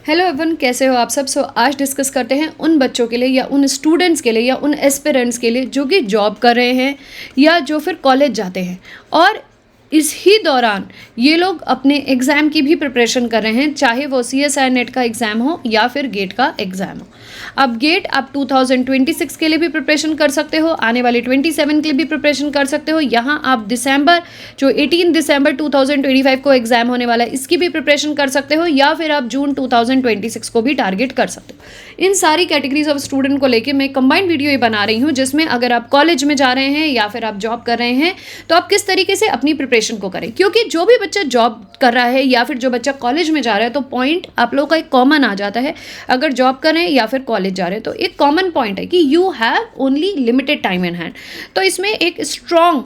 Hello everyone, कैसे हो आप सब। आज डिस्कस करते हैं उन बच्चों के लिए या उन स्टूडेंट्स के लिए या उन एस्पिरेंट्स के लिए जो कि जॉब कर रहे हैं या जो फिर कॉलेज जाते हैं और इस ही दौरान ये लोग अपने एग्ज़ाम की भी प्रिपरेशन कर रहे हैं, चाहे वो CSIR नेट का एग्ज़ाम हो या फिर गेट का एग्ज़ाम हो। अब गेट आप 2026 के लिए भी प्रिपरेशन कर सकते हो, आने वाले 27 के लिए भी प्रिपरेशन कर सकते हो। यहाँ आप दिसंबर जो 18 दिसंबर 2025 को एग्ज़ाम होने वाला है इसकी भी प्रिपरेशन कर सकते हो, या फिर आप जून 2026 को भी टारगेट कर सकते हो। इन सारी कैटेगरीज ऑफ स्टूडेंट को लेके मैं कंबाइंड वीडियो ये बना रही हूँ, जिसमें अगर आप कॉलेज में जा रहे हैं या फिर आप जॉब कर रहे हैं तो आप किस तरीके से अपनी प्रिपरेशन को करें। क्योंकि जो भी बच्चा जॉब कर रहा है या फिर जो बच्चा कॉलेज में जा रहा है तो पॉइंट आप लोगों का एक कॉमन आ जाता है। अगर जॉब कर रहे हैं या फिर कॉलेज जा रहे हैं तो एक कॉमन पॉइंट है कि you have only limited time in hand. तो इसमें एक स्ट्रॉन्ग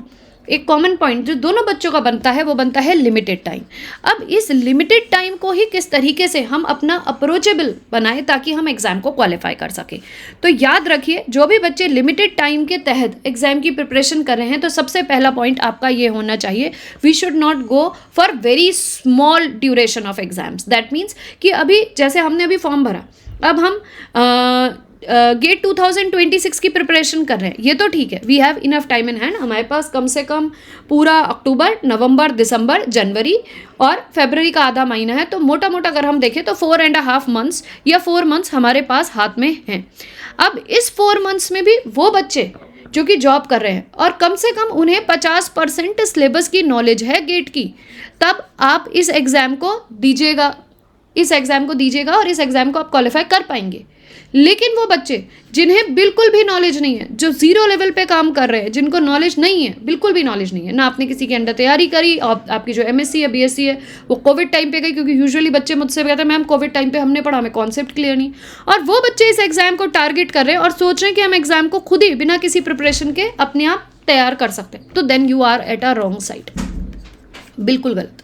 एक कॉमन पॉइंट जो दोनों बच्चों का बनता है वो बनता है लिमिटेड टाइम। अब इस लिमिटेड टाइम को ही किस तरीके से हम अपना अप्रोचेबल बनाएं ताकि हम एग्ज़ाम को क्वालिफाई कर सकें। तो याद रखिए, जो भी बच्चे लिमिटेड टाइम के तहत एग्ज़ाम की प्रिपरेशन कर रहे हैं तो सबसे पहला पॉइंट आपका ये होना चाहिए, we should not go for very small duration of exams. That means कि अभी जैसे हमने अभी फॉर्म भरा, अब हम गेट 2026 की प्रिपरेशन कर रहे हैं, ये तो ठीक है, we have enough time in hand. हमारे पास कम से कम पूरा अक्टूबर, नवंबर, दिसंबर, जनवरी और फरवरी का आधा महीना है। तो मोटा मोटा अगर हम देखें तो 4.5 मंथ्स या 4 मंथ्स हमारे पास हाथ में हैं। अब इस 4 मंथ्स में भी वो बच्चे जो कि जॉब कर रहे हैं और कम से कम उन्हें 50% सिलेबस की नॉलेज है गेट की, तब आप इस एग्ज़ाम को दीजिएगा और इस एग्ज़ाम को आप क्वालिफाई कर पाएंगे। लेकिन वो बच्चे जिन्हें बिल्कुल भी नॉलेज नहीं है, जो ज़ीरो लेवल पे काम कर रहे हैं, जिनको नॉलेज नहीं है, बिल्कुल भी नॉलेज नहीं है, ना आपने किसी के अंडर तैयारी करी, और आपकी जो MSc है, BSc है, वो कोविड टाइम पे गई, क्योंकि यूजुअली बच्चे मुझसे कहते हैं मैम कोविड टाइम पे हमने पढ़ा, हमें कॉन्सेप्ट क्लियर नहीं। और वो बच्चे इस एग्ज़ाम को टारगेट कर रहे हैं और सोच रहे हैं कि हम एग्ज़ाम को खुद ही बिना किसी प्रिपरेशन के अपने आप तैयार कर सकते हैं। तो then you are at a wrong side, बिल्कुल गलत।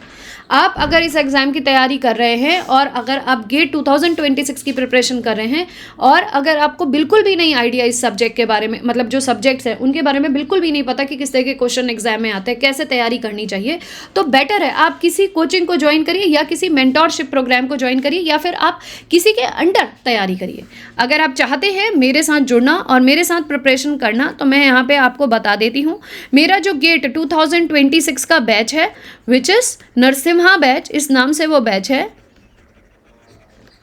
आप अगर इस एग्ज़ाम की तैयारी कर रहे हैं और अगर आप गेट 2026 की प्रिपरेशन कर रहे हैं और अगर आपको बिल्कुल भी नहीं आइडिया इस सब्जेक्ट के बारे में, मतलब जो सब्जेक्ट्स हैं उनके बारे में बिल्कुल भी नहीं पता कि किस तरह के क्वेश्चन एग्जाम में आते हैं, कैसे तैयारी करनी चाहिए, तो बेटर है आप किसी कोचिंग को ज्वाइन करिए या किसी मेंटोरशिप प्रोग्राम को ज्वाइन करिए या फिर आप किसी के अंडर तैयारी करिए। अगर आप चाहते हैं मेरे साथ जुड़ना और मेरे साथ प्रिपरेशन करना तो मैं यहाँ पर आपको बता देती हूँ, मेरा जो गेट 2026 का बैच है विच इज़ नरसिम्हा बैच, इस नाम से वो बैच है,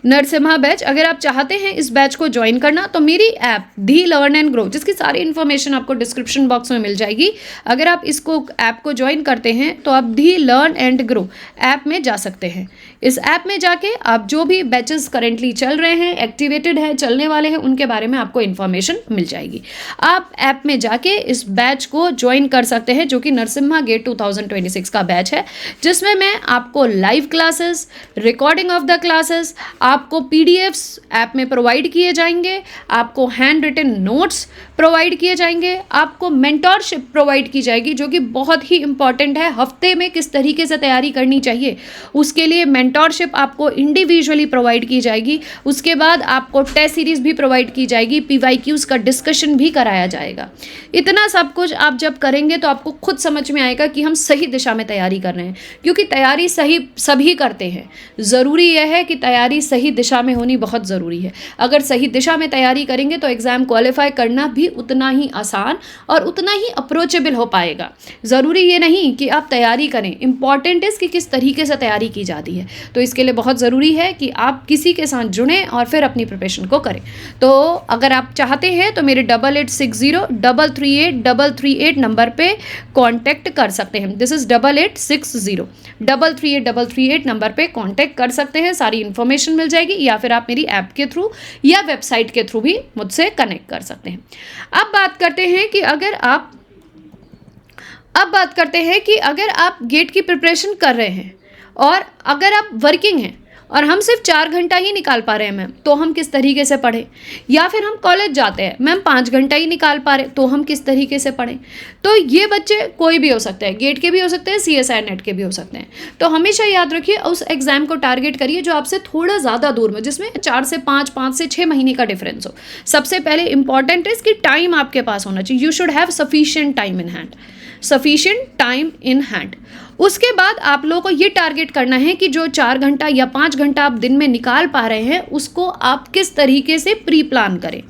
नरसिम्हा बैच। अगर आप चाहते हैं इस बैच को ज्वाइन करना तो मेरी app the learn and grow, जिसकी सारी इन्फॉर्मेशन आपको डिस्क्रिप्शन बॉक्स में मिल जाएगी, अगर आप इसको ऐप को ज्वाइन करते हैं तो आप दी लर्न एंड ग्रो ऐप में जा सकते हैं। इस ऐप में जाके आप जो भी बैचेस करेंटली चल रहे हैं, एक्टिवेटेड है, चलने वाले हैं, उनके बारे में आपको इन्फॉर्मेशन मिल जाएगी। आप ऐप में जाके इस बैच को ज्वाइन कर सकते हैं, जो कि नरसिम्हा गेट 2026 का बैच है, जिसमें मैं आपको live classes, recording of the classes, आपको PDFs ऐप में प्रोवाइड किए जाएंगे, आपको हैंड रिटन नोट्स प्रोवाइड किए जाएंगे, आपको मेंटोरशिप प्रोवाइड की जाएगी, जो कि बहुत ही इंपॉर्टेंट है। हफ्ते में किस तरीके से तैयारी करनी चाहिए उसके लिए मेंटोरशिप आपको इंडिविजुअली प्रोवाइड की जाएगी। उसके बाद आपको टेस्ट सीरीज़ भी प्रोवाइड की जाएगी, PYQs का डिस्कशन भी कराया जाएगा। इतना सब कुछ आप जब करेंगे तो आपको खुद समझ में आएगा कि हम सही दिशा में तैयारी कर रहे हैं, क्योंकि तैयारी सही सभी करते हैं। ज़रूरी यह है कि तैयारी सही दिशा में होनी बहुत ज़रूरी है। अगर सही दिशा में तैयारी करेंगे तो एग्ज़ाम क्वालिफाई करना भी उतना ही आसान और उतना ही अप्रोचेबल हो पाएगा। ज़रूरी ये नहीं कि आप तैयारी करें, इंपॉर्टेंट इज़ कि किस तरीके से तैयारी की जाती है। तो इसके लिए बहुत ज़रूरी है कि आप किसी के साथ जुड़ें और फिर अपनी प्रिपरेशन को करें। तो अगर आप चाहते हैं तो मेरे 8860338338 नंबर पे कॉन्टैक्ट कर सकते हैं। दिस इज़ 8860338338 नंबर पे कॉन्टैक्ट कर सकते हैं, सारी इन्फॉर्मेशन मिल जाएगी, या फिर आप मेरी ऐप के थ्रू या वेबसाइट के थ्रू भी मुझसे कनेक्ट कर सकते हैं। अब बात करते हैं कि अगर आप गेट की प्रिपरेशन कर रहे हैं और अगर आप वर्किंग हैं और हम सिर्फ 4 घंटा ही निकाल पा रहे हैं मैम, तो हम किस तरीके से पढ़ें। या फिर हम कॉलेज जाते हैं मैम, 5 घंटा ही निकाल पा रहे, तो हम किस तरीके से पढ़ें। तो ये बच्चे कोई भी हो सकते हैं, गेट के भी हो सकते हैं, CSIR नेट के भी हो सकते हैं। तो हमेशा याद रखिए उस एग्ज़ाम को टारगेट करिए जो आपसे थोड़ा ज़्यादा दूर में, जिसमें 4 से 5, 5 से 6 महीने का डिफरेंस हो। सबसे पहले इंपॉर्टेंट है कि टाइम आपके पास होना चाहिए, you should have sufficient time in hand, sufficient time in hand. उसके बाद आप लोगों को ये टारगेट करना है कि जो 4 घंटा या 5 घंटा आप दिन में निकाल पा रहे हैं उसको आप किस तरीके से प्री प्लान करें,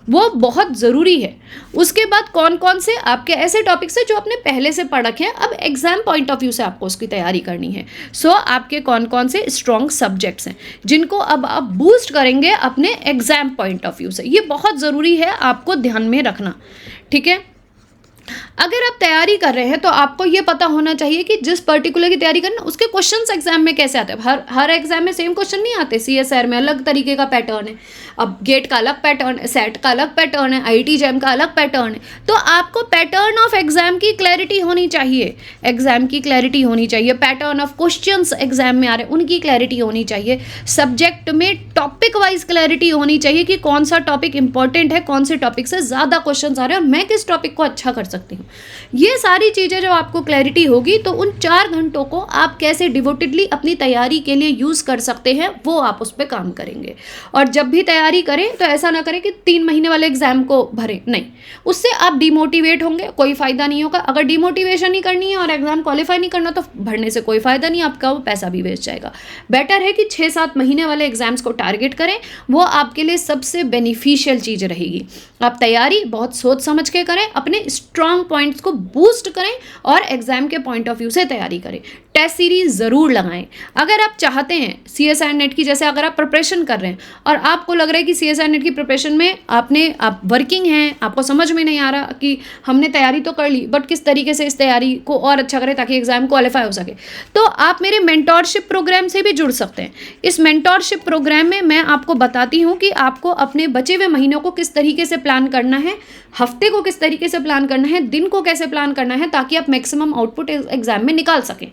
वो बहुत ज़रूरी है। उसके बाद कौन कौन से आपके ऐसे टॉपिक्स हैं जो आपने पहले से पढ़ रखे हैं, अब एग्जाम पॉइंट ऑफ व्यू से आपको उसकी तैयारी करनी है। सो आपके कौन कौन से स्ट्रॉन्ग सब्जेक्ट्स हैं जिनको अब आप बूस्ट करेंगे अपने एग्जाम पॉइंट ऑफ व्यू से, ये बहुत ज़रूरी है आपको ध्यान में रखना, ठीक है। अगर आप तैयारी कर रहे हैं तो आपको ये पता होना चाहिए कि जिस पर्टिकुलर की तैयारी करना उसके क्वेश्चंस एग्जाम में कैसे आते हैं। हर एग्जाम में सेम क्वेश्चन नहीं आते। सीएसआर में अलग तरीके का पैटर्न है, अब गेट का अलग पैटर्न है, सेट का अलग पैटर्न है, आईटी जैम का अलग पैटर्न है। तो आपको पैटर्न ऑफ एग्जाम की क्लैरिटी होनी चाहिए, एग्जाम की क्लैरिटी होनी चाहिए, पैटर्न ऑफ क्वेश्चंस एग्जाम में आ रहे हैं उनकी क्लैरिटी होनी चाहिए, सब्जेक्ट में टॉपिक वाइज क्लैरिटी होनी चाहिए कि कौन सा टॉपिक इंपॉर्टेंट है, कौन से टॉपिक से ज़्यादा क्वेश्चन आ रहे हैं और मैं किस टॉपिक को अच्छा कर सकती हूँ। ये सारी चीज़ें जब आपको क्लैरिटी होगी तो उन 4 घंटों को आप कैसे डिवोटेडली अपनी तैयारी के लिए यूज़ कर सकते हैं वो आप उस पर काम करेंगे। और जब भी तैयारी करें तो ऐसा ना करें कि 3 महीने वाले एग्जाम को भरें, नहीं, उससे आप डिमोटिवेट होंगे, कोई फ़ायदा नहीं होगा। अगर डिमोटिवेशन ही करनी है और एग्जाम क्वालिफाई नहीं करना तो भरने से कोई फ़ायदा नहीं, आपका वो पैसा भी वेस्ट जाएगा। बेटर है कि 6-7 महीने वाले एग्जाम्स को टारगेट करें, वो आपके लिए सबसे बेनिफिशियल चीज़ रहेगी। आप तैयारी बहुत सोच समझ के करें, अपने स्ट्रॉन्ग पॉइंट्स को बूस्ट करें और एग्जाम के पॉइंट ऑफ व्यू से तैयारी करें। टेस्ट सीरीज ज़रूर लगाएं। अगर आप चाहते हैं सीएसआई नेट की, जैसे अगर आप प्रिपरेशन कर रहे हैं और आपको लग रहा है कि सीएसआई नेट की प्रिपरेशन में आप वर्किंग हैं, आपको समझ में नहीं आ रहा कि हमने तैयारी तो कर ली बट किस तरीके से इस तैयारी को और अच्छा करें ताकि एग्जाम क्वालिफाई हो सके, तो आप मेरे मेंटोरशिप प्रोग्राम से भी जुड़ सकते हैं। इस मेंटोरशिप प्रोग्राम में मैं आपको बताती हूँ कि आपको अपने बचे हुए महीनों को किस तरीके से प्लान करना है, हफ्ते को किस तरीके से प्लान करना है, दिन को कैसे प्लान करना है ताकि आप मैक्सिमम आउटपुट एग्जाम में निकाल सकें।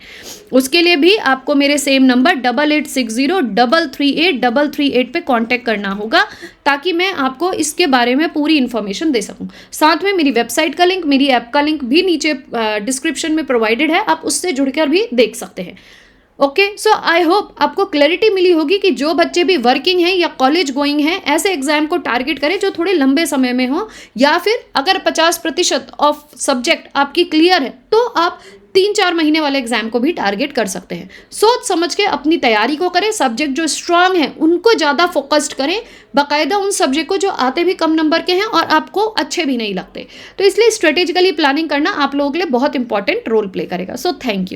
उसके लिए भी आपको मेरे सेम नंबर 8860338338 पे कांटेक्ट करना होगा ताकि मैं आपको इसके बारे में पूरी इन्फॉर्मेशन दे सकूं। साथ में मेरी वेबसाइट का लिंक, मेरी ऐप का लिंक भी नीचे डिस्क्रिप्शन में प्रोवाइडेड है, आप उससे जुड़कर भी देख सकते हैं। ओके, सो आई होप आपको क्लैरिटी मिली होगी कि जो बच्चे भी वर्किंग हैं या कॉलेज गोइंग हैं ऐसे एग्जाम को टारगेट करें जो थोड़े लंबे समय में हो, या फिर अगर 50% ऑफ सब्जेक्ट आपकी क्लियर है तो आप 3-4 महीने वाले एग्जाम को भी टारगेट कर सकते हैं। सोच समझ के अपनी तैयारी को करें, सब्जेक्ट जो स्ट्रांग हैं उनको ज़्यादा फोकस्ड करें, बाकायदा उन सब्जेक्ट को जो आते भी कम नंबर के हैं और आपको अच्छे भी नहीं लगते। तो इसलिए स्ट्रेटेजिकली प्लानिंग करना आप लोगों के लिए बहुत इंपॉर्टेंट रोल प्ले करेगा। So thank you.